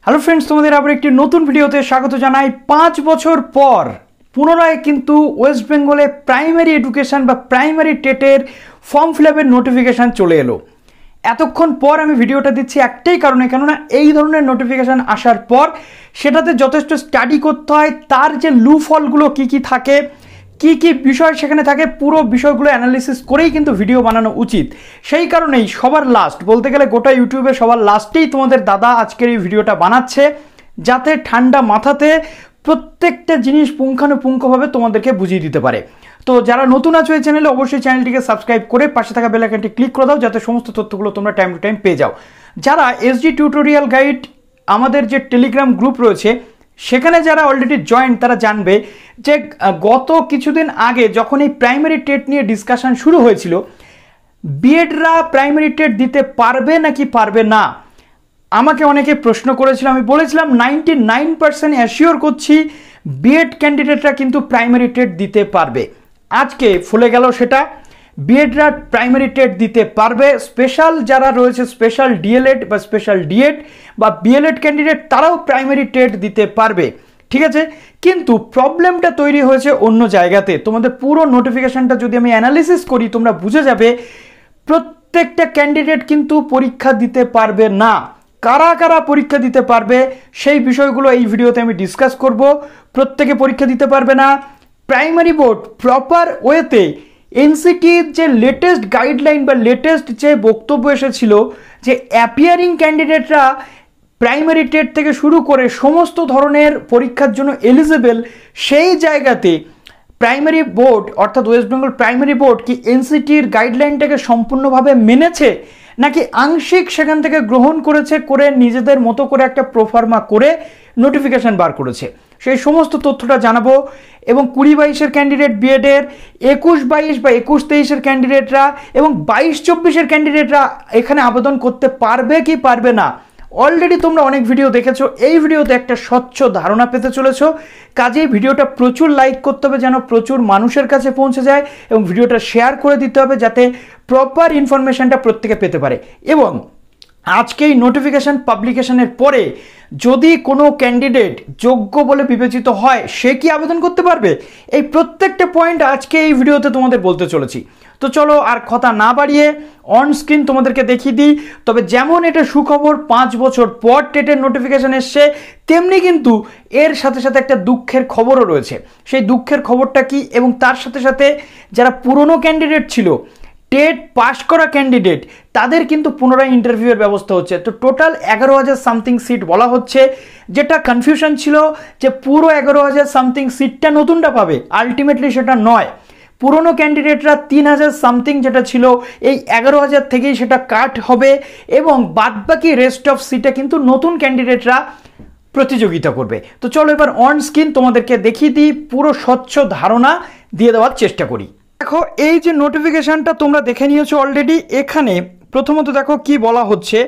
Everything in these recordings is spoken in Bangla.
হ্যালো ফ্রেন্ডস, তোমাদের আবার একটি নতুন ভিডিওতে স্বাগত জানাই। 5 বছর পর পুনরায় কিন্তু ওয়েস্ট বেঙ্গলে প্রাইমারি এডুকেশন বা প্রাইমারি টেটের ফর্ম ফিলআপের নোটিফিকেশান চলে এলো। এতক্ষণ পর আমি ভিডিওটা দিচ্ছি একটাই কারণে, কেননা এই ধরনের নোটিফিকেশান আসার পর সেটাতে যথেষ্ট স্টাডি করতে হয়, তার যে লুফলগুলো কী কী থাকে, কি কি বিষয় সেখানে থাকে, পুরো বিষয়গুলো অ্যানালিসিস করেই কিন্তু ভিডিও বানানো উচিত। সেই কারণেই সবার লাস্ট বলতে গেলে গোটা ইউটিউবে সবার লাস্টেই তোমাদের দাদা আজকের এই ভিডিওটা বানাচ্ছে, যাতে ঠান্ডা মাথাতে প্রত্যেকটা জিনিস পুঙ্খানুপুঙ্খভাবে তোমাদেরকে বুঝিয়ে দিতে পারে। তো যারা নতুন আছো এই চ্যানেলে, অবশ্যই চ্যানেলটিকে সাবস্ক্রাইব করে পাশে থাকা বেল আইকনটি ক্লিক করে দাও, যাতে সমস্ত তথ্যগুলো তোমরা টাইম টু টাইম পেয়ে যাও। যারা এসজি টিউটোরিয়াল গাইড আমাদের যে টেলিগ্রাম গ্রুপ রয়েছে সেখানে যারা অলরেডি জয়েন, তারা জানবে যে গত কিছুদিন আগে যখন এই প্রাইমারি টেট নিয়ে ডিসকাশন শুরু হয়েছিল, বিএডরা প্রাইমারি টেট দিতে পারবে নাকি পারবে না, আমাকে অনেকে প্রশ্ন করেছিল। আমি বলেছিলাম 99% অ্যাসিওর করছি বিএড ক্যান্ডিডেটরা কিন্তু প্রাইমারি টেট দিতে পারবে। আজকে ফুলে গেল সেটা, বিএডরা প্রাইমারি টেট দিতে পারবে। স্পেশাল যারা রয়েছে, স্পেশাল ডিএলএড বা স্পেশাল ডিএড বা বিএলএড ক্যান্ডিডেট, তারাও প্রাইমারি টেট দিতে পারবে, ঠিক আছে। কিন্তু প্রবলেমটা তৈরি হয়েছে অন্য জায়গাতে। তোমাদের পুরো নোটিফিকেশনটা যদি আমি অ্যানালিসিস করি, তোমরা বুঝে যাবে প্রত্যেকটা ক্যান্ডিডেট কিন্তু পরীক্ষা দিতে পারবে না। কারা কারা পরীক্ষা দিতে পারবে সেই বিষয়গুলো এই ভিডিওতে আমি ডিসকাস করব। প্রত্যেকে পরীক্ষা দিতে পারবে না। প্রাইমারি বোর্ড প্রপার ওয়েতে এনসিটির যে লেটেস্ট গাইডলাইন বা লেটেস্ট যে বক্তব্য এসেছিল যে অ্যাপিয়ারিং ক্যান্ডিডেটরা প্রাইমারি টেট থেকে শুরু করে সমস্ত ধরনের পরীক্ষার জন্য এলিজিবল, সেই জায়গাতে প্রাইমারি বোর্ড অর্থাৎ ওয়েস্ট বেঙ্গল প্রাইমারি বোর্ড কি এনসিটির গাইডলাইনটাকে সম্পূর্ণভাবে মেনেছে নাকি আংশিক সেখান থেকে গ্রহণ করেছে, করে নিজেদের মতো করে একটা প্রোফার্মা করে নোটিফিকেশান বার করেছে, সেই সমস্ত তথ্যটা জানাবো। এবং 20-22-এর ক্যান্ডিডেট বিএডের, 21-22 বা 21-23-এর ক্যান্ডিডেটরা এবং 22-24-এর ক্যান্ডিডেটরা এখানে আবেদন করতে পারবে কি পারবে না। অলরেডি তোমরা অনেক ভিডিও দেখেছো, এই ভিডিওতে একটা স্বচ্ছ ধারণা পেতে চলেছো। কাজেই ভিডিওটা প্রচুর লাইক করতে হবে, যেন প্রচুর মানুষের কাছে পৌঁছে যায়, এবং ভিডিওটা শেয়ার করে দিতে হবে যাতে প্রপার ইনফরমেশনটা প্রত্যেকে পেতে পারে। এবং আজকে এই নোটিফিকেশান পাবলিকেশনের পরে যদি কোনো ক্যান্ডিডেট যোগ্য বলে বিবেচিত হয়, সে কি আবেদন করতে পারবে, এই প্রত্যেকটা পয়েন্ট আজকে এই ভিডিওতে তোমাদের বলতে চলেছি। তো চলো আর কথা না বাড়িয়ে অন স্ক্রিন তোমাদেরকে দেখিয়ে দিই। তবে যেমন এটা সুখবর, 5 বছর পর টেটের নোটিফিকেশান এসছে, তেমনি কিন্তু এর সাথে সাথে একটা দুঃখের খবরও রয়েছে। সেই দুঃখের খবরটা কি, এবং তার সাথে সাথে যারা পুরনো ক্যান্ডিডেট ছিল, টেট পাশ করা ক্যান্ডিডেট, তাদের কিন্তু পুনরায় ইন্টারভিউয়ের ব্যবস্থা হচ্ছে। তো টোটাল 11,000 সামথিং সিট বলা হচ্ছে, যেটা কনফিউশন ছিল যে পুরো 11,000 সামথিং সিটটা নতুনটা পাবে, আলটিমেটলি সেটা নয়। পুরনো ক্যান্ডিডেটরা 3,000 সামথিং যেটা ছিল, এই 11,000 থেকেই সেটা কাট হবে, এবং বাদবাকি রেস্ট অফ সিটে কিন্তু নতুন ক্যান্ডিডেটরা প্রতিযোগিতা করবে। তো চলো এবার অন স্ক্রিন তোমাদেরকে দেখিয়ে দিই, পুরো স্বচ্ছ ধারণা দিয়ে দেওয়ার চেষ্টা করি। দেখো, এই যে নোটিফিকেশানটা তোমরা দেখে নিয়েছো অলরেডি, এখানে প্রথমত দেখো কি বলা হচ্ছে,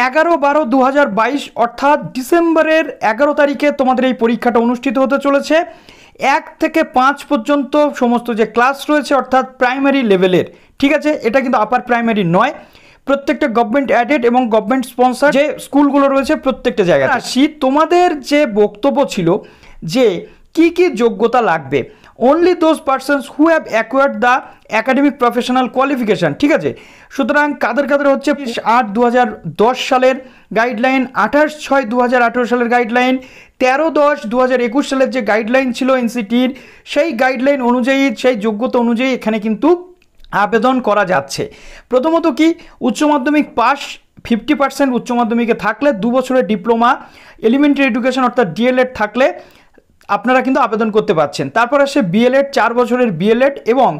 11/12/2022 অর্থাৎ ডিসেম্বরের 11 তারিখে তোমাদের এই পরীক্ষাটা অনুষ্ঠিত হতে চলেছে। 1 থেকে 5 পর্যন্ত সমস্ত যে ক্লাস রয়েছে অর্থাৎ প্রাইমারি লেভেলের, ঠিক আছে, এটা কিন্তু আপার প্রাইমারি নয়, প্রত্যেকটা গভর্নমেন্ট অ্যাডেড এবং গভর্নমেন্ট স্পন্সর যে স্কুলগুলো রয়েছে প্রত্যেকটা জায়গায়। আসি তোমাদের যে বক্তব্য ছিল যে কি কি যোগ্যতা লাগবে, only those persons who have acquired the academic professional qualification, ঠিক আছে। সুতরাং কাদের কাদের হচ্ছে 8/2010 সালের গাইডলাইন, 28/6/2018 সালের গাইডলাইন, 13/10/2021 সালের যে গাইডলাইন ছিল এনসিটির, সেই গাইডলাইন অনুযায়ী, সেই যোগ্যতা অনুযায়ী এখানে কিন্তু আবেদন করা যাচ্ছে। প্রথমত কি, উচ্চ মাধ্যমিক পাস 50% উচ্চ মাধ্যমিকে থাকলে, 2 বছরের ডিপ্লোমা এলিমেন্টারি এডুকেশন অর্থাৎ ডিএলএড থাকলে আপনারা কিন্তু আবেদন করতে পারছেন। তারপর আসে বিএলএড, 4 বছরের বিএলএড এবং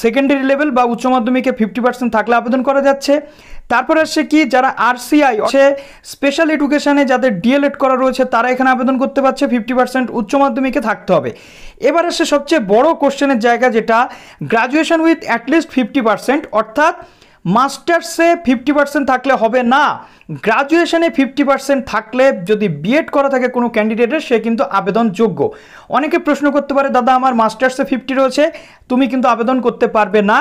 সেকেন্ডারি লেভেল বা উচ্চ মাধ্যমিকে 50% থাকলে আবেদন করা যাচ্ছে। তারপর আসছে কি, যারা আরসিআই আছে স্পেশাল এডুকেশনে যাদের ডিএলএড করা রয়েছে, তারা এখানে আবেদন করতে পারছে, 50% উচ্চ মাধ্যমিকে থাকতে হবে। এবার আসছে সবচেয়ে বড় কোশ্চেনের জায়গা, যেটা গ্রাজুয়েশন উইথ অ্যাটলিস্ট 50%, অর্থাৎ মাস্টার্সে 50% থাকলে হবে না, গ্রাজুয়েশনে 50% থাকলে যদি বিএড করা থাকে কোনো ক্যান্ডিডেটের, সে কিন্তু আবেদনযোগ্য। অনেকে প্রশ্ন করতে পারে, দাদা আমার মাস্টার্সে 50 রয়েছে, তুমি কিন্তু আবেদন করতে পারবে না।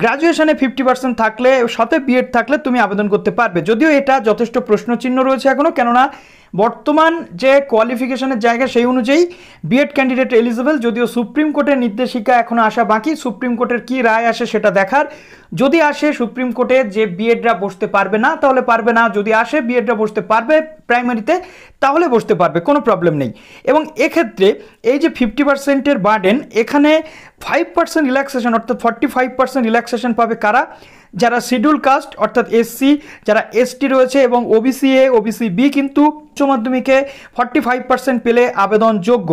গ্রাজুয়েশনে 50% থাকলে, সাথে বিএড থাকলে তুমি আবেদন করতে পারবে। যদিও এটা যথেষ্ট প্রশ্নচিহ্ন রয়েছে এখনও, কেননা বর্তমান যে কোয়ালিফিকেশনের জায়গা সেই অনুযায়ী বিএড ক্যান্ডিডেট এলিজিবল। যদিও সুপ্রিম কোর্টের নির্দেশিকা এখনও আসা বাকি, সুপ্রিম কোর্টের কী রায় আসে সেটা দেখার। যদি আসে সুপ্রিম কোর্টে যে বিএডরা বসতে পারবে না তাহলে পারবে না, যদি আসে বিএডরা বসতে পারবে প্রাইমারিতে তাহলে বসতে পারবে, কোনো প্রবলেম নেই। এবং এক্ষেত্রে এই যে 50%-এর বার্ডেন, এখানে 5% রিল্যাক্সেশন অর্থাৎ 45% রিল্যাক্সেশন পাবে কারা? যারা শিডিউল কাস্ট অর্থাৎ এসসি, যারা এসটি রয়েছে এবং ওবিসি এ ওবিসি বি কিন্তু উচ্চ মাধ্যমিকে 45% পেলে আবেদনযোগ্য।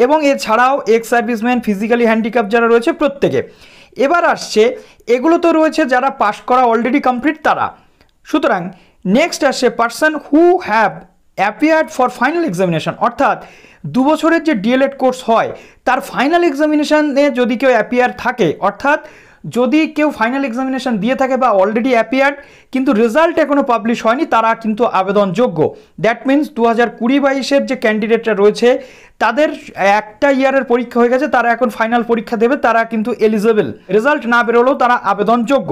এবং এছাড়াও এক্স সার্ভিসম্যান, ফিজিক্যালি হ্যান্ডিক্যাপ যারা রয়েছে প্রত্যেকে। এবার আসছে এগুলো তো রয়েছে যারা পাশ করা অলরেডি কমপ্লিট তারা। সুতরাং নেক্সট আসছে person who have appeared for final examination, অর্থাৎ 2 বছরের যে ডিএলএড কোর্স হয় তার ফাইনাল এক্সামিনেশনে যদি কেউ অ্যাপিয়ার থাকে, অর্থাৎ যদি কেউ ফাইনাল এক্সামিনেশন দিয়ে থাকে বা অলরেডি অ্যাপিয়ার্ড কিন্তু রেজাল্ট এখনও পাবলিশ হয়নি, তারা কিন্তু আবেদনযোগ্য। দ্যাট মিনস 2020-22-এর যে ক্যান্ডিডেটরা রয়েছে তাদের একটা ইয়ারের পরীক্ষা হয়ে গেছে, তারা এখন ফাইনাল পরীক্ষা দেবে, তারা কিন্তু এলিজিবল, রেজাল্ট না বেরোলেও তারা আবেদনযোগ্য।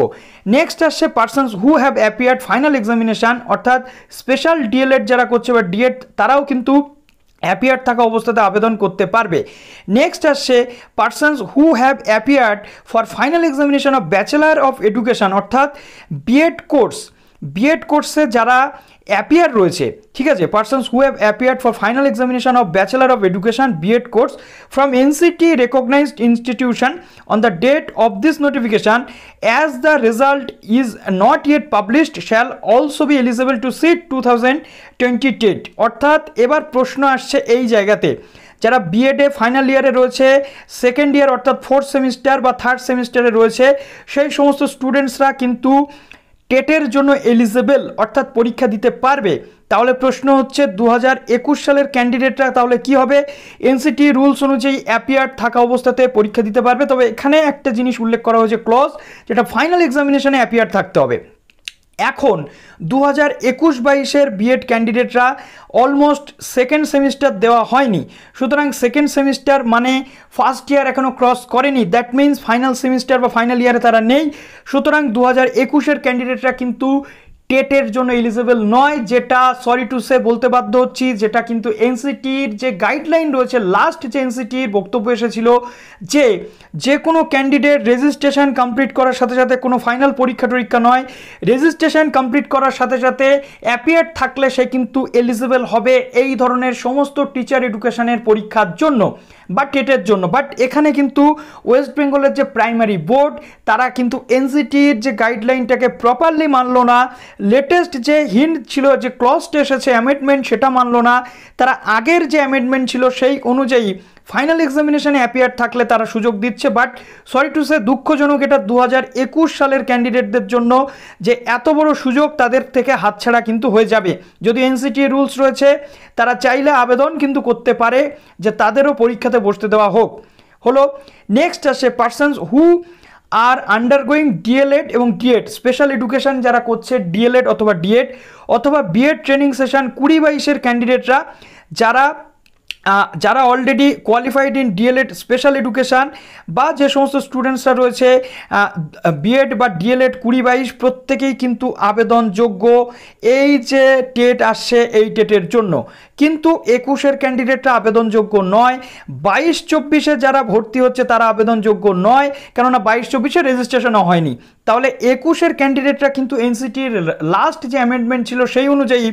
নেক্সট আসছে persons who have appeared final examination, অর্থাৎ স্পেশাল ডিএলএড যারা করছে বা ডিএড তারাও কিন্তু অ্যাপিয়ার্ড থাকা অবস্থাতে আবেদন করতে পারবে। নেক্সট আসছে persons who have appeared for final examination of bachelor of education, অর্থাৎ বিএড কোর্সে যারা অ্যাপিয়ার রয়েছে, ঠিক আছে, persons who have appeared for final examination of bachelor of education BEd course from NCT recognised institution on the date of this notification as the result is not yet published shall also be eligible to sit 2020 TET. অর্থাৎ এবার প্রশ্ন আসছে এই জায়গাতে, যারা বিএডে ফাইনাল ইয়ারে রয়েছে, সেকেন্ড ইয়ার অর্থাৎ 4th সেমিস্টার বা 3rd সেমিস্টারে রয়েছে, সেই সমস্ত স্টুডেন্টসরা কিন্তু টেটের জন্য এলিজিবল অর্থাৎ পরীক্ষা দিতে পারবে। তাহলে প্রশ্ন হচ্ছে 2021 সালের ক্যান্ডিডেটরা তাহলে কি হবে? এনসিটি রুলস অনুযায়ী অ্যাপিয়ার্ড থাকা অবস্থাতে পরীক্ষা দিতে পারবে। তবে এখানে একটা জিনিস উল্লেখ করা হয়েছে ক্লজ, যেটা ফাইনাল এক্সামিনেশনে অ্যাপিয়ার্ড থাকতে হবে। এখন 2021-22-এর বিএড ক্যান্ডিডেটরা অলমোস্ট সেকেন্ড সেমিস্টার দেওয়া হয়নি, সুতরাং সেকেন্ড সেমিস্টার মানে ফার্স্ট ইয়ার এখনও ক্রস করেনি, দ্যাট মিনস ফাইনাল সেমিস্টার বা ফাইনাল ইয়ারে তারা নেই। সুতরাং 2021-এর ক্যান্ডিডেটরা কিন্তু টেটের জন্য এলিজিবল নয়, যেটা সরি টু সে বলতে বাধ্য হচ্ছি, যেটা কিন্তু এনসিটির যে গাইডলাইন রয়েছে, লাস্ট যে এনসিটির বক্তব্য এসেছিল যে কোনো ক্যান্ডিডেট রেজিস্ট্রেশন কমপ্লিট করার সাথে সাথে কোনো ফাইনাল পরীক্ষা নয়, রেজিস্ট্রেশন কমপ্লিট করার সাথে সাথে অ্যাপিয়ার্ড থাকলে সে কিন্তু এলিজিবল হবে এই ধরনের সমস্ত টিচার এডুকেশনের পরীক্ষার জন্য বা টেটের জন্য। বাট এখানে কিন্তু ওয়েস্ট বেঙ্গলের যে প্রাইমারি বোর্ড তারা কিন্তু এনসিটির যে গাইডলাইনটাকে প্রপারলি মানলো না, লেটেস্ট যে হিন্ট ছিল, যে ক্লজটা এসেছে অ্যামেন্ডমেন্ট, সেটা মানলো না। তারা আগের যে অ্যামেন্ডমেন্ট ছিল সেই অনুযায়ী ফাইনাল এক্সামিনেশনে অ্যাপিয়ার থাকলে তারা সুযোগ দিচ্ছে। বাট সরি টু সে দুঃখজনক এটা 2021 সালের ক্যান্ডিডেটদের জন্য যে এত বড় সুযোগ তাদের থেকে হাতছাড়া কিন্তু হয়ে যাবে। যদি এনসিটি রুলস রয়েছে তারা চাইলে আবেদন কিন্তু করতে পারে যে তাদেরও পরীক্ষাতে বসতে দেওয়া হোক। হলো নেক্সট আসে persons who are undergoing DElEd এবং ডিএড, স্পেশাল এডুকেশন যারা করছে ডিএলএড অথবা ডিএড অথবা বিএড ট্রেনিং সেশন 2022-এর ক্যান্ডিডেটরা যারা already qualified in DElEd special education বা যে সমস্ত স্টুডেন্টসরা রয়েছে বিএড বা ডিএলএড 2022 প্রত্যেকেই কিন্তু আবেদনযোগ্য এই যে টেট আসছে এই টেটের জন্য। কিন্তু 21-এর ক্যান্ডিডেটরা আবেদনযোগ্য নয়, 22-24-এ যারা ভর্তি হচ্ছে তারা আবেদনযোগ্য নয়, কেননা 22-24-এ রেজিস্ট্রেশনও হয়নি। তাহলে 21-এর ক্যান্ডিডেটরা কিন্তু এনসিটির লাস্ট যে অ্যামেন্ডমেন্ট ছিল সেই অনুযায়ী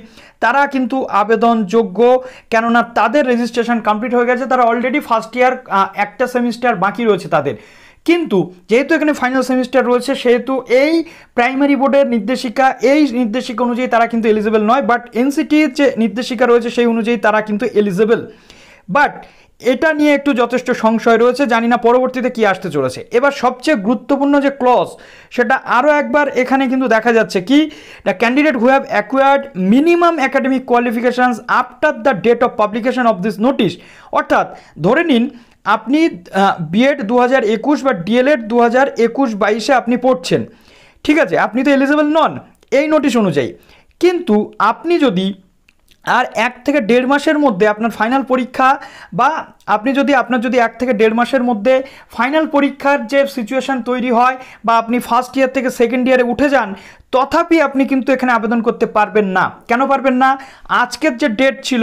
তারা কিন্তু আবেদনযোগ্য, কেননা তাদের রেজিস্ট্রেশন কমপ্লিট হয়ে গেছে, তারা অলরেডি ফার্স্ট ইয়ার একটা সেমিস্টার বাকি রয়েছে তাদের। কিন্তু যেহেতু এখানে ফাইনাল সেমিস্টার রয়েছে সেহেতু এই প্রাইমারি বোর্ডের নির্দেশিকা অনুযায়ী তারা কিন্তু এলিজিবল নয়, বাট এনসিটির যে নির্দেশিকা রয়েছে সেই অনুযায়ী তারা কিন্তু এলিজিবল। বাট এটা নিয়ে একটু যথেষ্ট সংশয় রয়েছে, জানি না পরবর্তীতে কি আসতে চলেছে। এবার সবচেয়ে গুরুত্বপূর্ণ যে ক্লজ সেটা আরও একবার এখানে কিন্তু দেখা যাচ্ছে কি, the candidate who have acquired minimum academic qualifications after the date of publication of this notice. অর্থাৎ ধরে নিন আপনি বিএড 2021 বা ডিএলএড 2021-22-এ আপনি পড়ছেন, ঠিক আছে, আপনি তো এলিজিবল নন এই নোটিশ অনুযায়ী, কিন্তু আপনি যদি আর 1 থেকে 1.5 মাসের মধ্যে আপনার ফাইনাল পরীক্ষা বা আপনার যদি 1 থেকে 1.5 মাসের মধ্যে ফাইনাল পরীক্ষার যে সিচুয়েশান তৈরি হয় বা আপনি ফার্স্ট ইয়ার থেকে সেকেন্ড ইয়ারে উঠে যান, তথাপি আপনি কিন্তু এখানে আবেদন করতে পারবেন না। কেন পারবেন না? আজকের যে ডেট ছিল,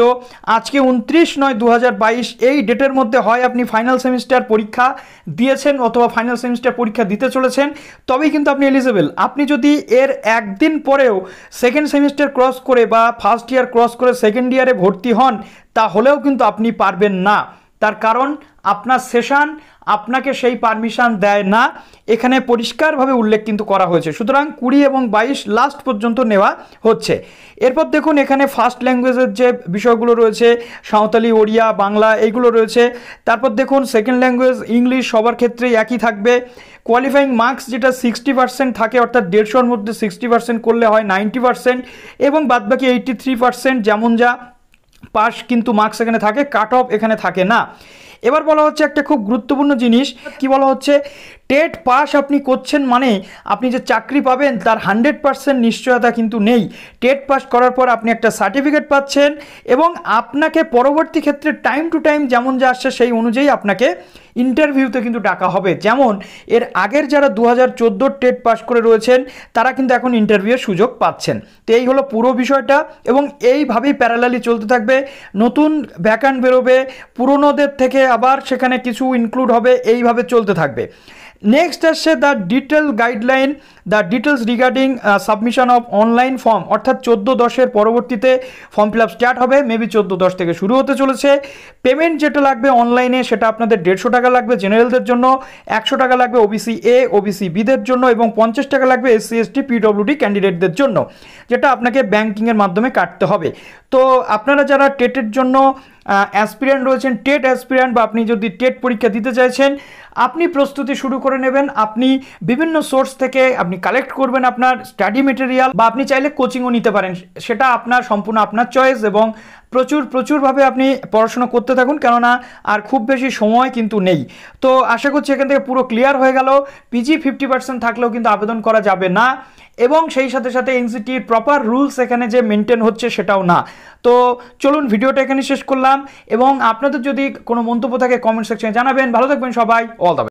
আজকে 29/9/2022, এই ডেটের মধ্যে হয় আপনি ফাইনাল সেমিস্টার পরীক্ষা দিয়েছেন অথবা ফাইনাল সেমিস্টার পরীক্ষা দিতে চলেছেন, তবেই কিন্তু আপনি এলিজিবল। আপনি যদি এর একদিন পরেও সেকেন্ড সেমিস্টার ক্রস করে বা ফার্স্ট ইয়ার ক্রস করে সেকেন্ড ইয়ারে ভর্তি হন, তাহলেও কিন্তু আপনি পারবেন না। তার কারণ আপনার সেশন আপনাকে সেই পারমিশন দেয় না, এখানে পরিষ্কারভাবে উল্লেখ কিন্তু করা হয়েছে। সুতরাং 20 এবং 22 লাস্ট পর্যন্ত নেওয়া হচ্ছে। এরপর দেখুন এখানে ফার্স্ট ল্যাঙ্গুয়েজের যে বিষয়গুলো রয়েছে, সাঁওতালি, ওড়িয়া, বাংলা, এইগুলো রয়েছে। তারপর দেখুন সেকেন্ড ল্যাঙ্গুয়েজ ইংলিশ সবার ক্ষেত্রেই একই থাকবে। কোয়ালিফাইং মার্কস যেটা 60% থাকে, অর্থাৎ 150-এর মধ্যে 60% করলে হয় 90%, এবং বাদবাকি 83% যেমন যা পাস কিন্তু মার্কস এখানে থাকে, কাট অফ এখানে থাকে না। এবার বলা হচ্ছে একটা খুব গুরুত্বপূর্ণ জিনিস, কি বলা হচ্ছে, টেট পাস আপনি করছেন মানে আপনি যে চাকরি পাবেন তার 100% নিশ্চয়তা কিন্তু নেই। টেট পাস করার পর আপনি একটা সার্টিফিকেট পাচ্ছেন এবং আপনাকে পরবর্তী ক্ষেত্রে টাইম টু টাইম যেমন যা আসছে সেই অনুযায়ী আপনাকে ইন্টারভিউতে কিন্তু ডাকা হবে। যেমন এর আগের যারা 2014 টেট পাস করে রয়েছেন তারা কিন্তু এখন ইন্টারভিউয়ের সুযোগ পাচ্ছেন। তো এই হলো পুরো বিষয়টা, এবং এইভাবেই প্যারালালি চলতে থাকবে। নতুন ভ্যাকান্ট বেরোবে, পুরনোদের থেকে আবার সেখানে কিছু ইনক্লুড হবে, এইভাবে চলতে থাকবে। নেক্সট আসছে the detail guideline, the details regarding submission of online form, অর্থাৎ 14/10-এর পরবর্তীতে ফর্ম ফিল আপ স্টার্ট হবে, মেবি 14/10 থেকে শুরু হতে চলেছে। পেমেন্ট যেটা লাগবে অনলাইনে সেটা আপনাদের 150 টাকা লাগবে জেনারেলদের জন্য, 100 টাকা লাগবে ওবিসি এ, ওবিসি বিদের জন্য, এবং 50 টাকা লাগবে এসসি এসটি পিডব্লিউডি ক্যান্ডিডেটদের জন্য, যেটা আপনাকে ব্যাংকিংয়ের মাধ্যমে কাটতে হবে। তো আপনারা যারা টেটের জন্য অ্যাসপিরিয়েন্ট রয়েছেন, টেট অ্যাসপিরিয়েন্ট, বা আপনি যদি টেট পরীক্ষা দিতে চাইছেন, আপনি প্রস্তুতি শুরু করে নেবেন। আপনি বিভিন্ন সোর্স থেকে আপনি কালেক্ট করবেন আপনার স্টাডি মেটেরিয়াল, বা আপনি চাইলে কোচিংও নিতে পারেন, সেটা আপনার সম্পূর্ণ আপনার চয়েস, এবং প্রচুরভাবে আপনি পড়াশোনা করতে থাকুন, কেননা আর খুব বেশি সময় কিন্তু নেই। তো আশা করছি এখান থেকে পুরো ক্লিয়ার হয়ে গেল। পিজি 50% থাকলেও কিন্তু আবেদন করা যাবে না, এবং সেই সাথে সাথে এনসিটির প্রপার রুলস এখানে যে মেনটেন হচ্ছে সেটাও না। তো চলুন ভিডিওটা এখানে শেষ করলাম, এবং আপনাদের যদি কোনো মন্তব্য থাকে কমেন্ট সেকশনে জানাবেন। ভালো থাকবেন সবাই, অল দ্য বেস্ট।